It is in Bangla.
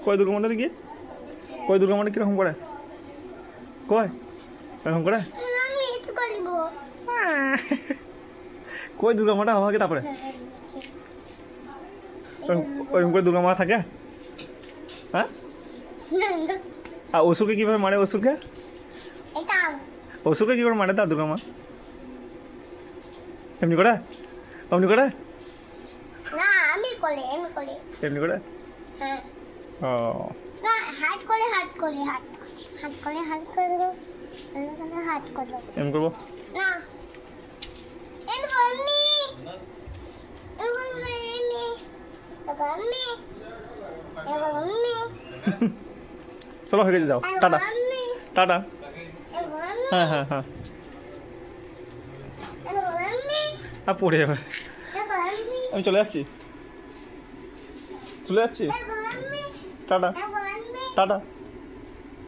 কই দুর্গা মাটা দেখি, কই দুর্গা মাটা কিরকম করে, কই এরকম করে কই দুর্গা মাটা আমাকে তারপরে ওরকম করে দুর্গা মা থাকে। হ্যাঁ, আর অসুরকে কীভাবে মারে, অসুরকে অসুরকে কী করে মারে তা দুর্গা মা? এমনি করে, এমনি করে, এমনি করে। ও এমনি করবো। চলো হয়ে গেছে, যাও, টাটা টাটা। হ্যাঁ হ্যাঁ হ্যাঁ, আর পড়ে যাবে। আমি চলে যাচ্ছি, চলে যাচ্ছি, টাটা টাটা।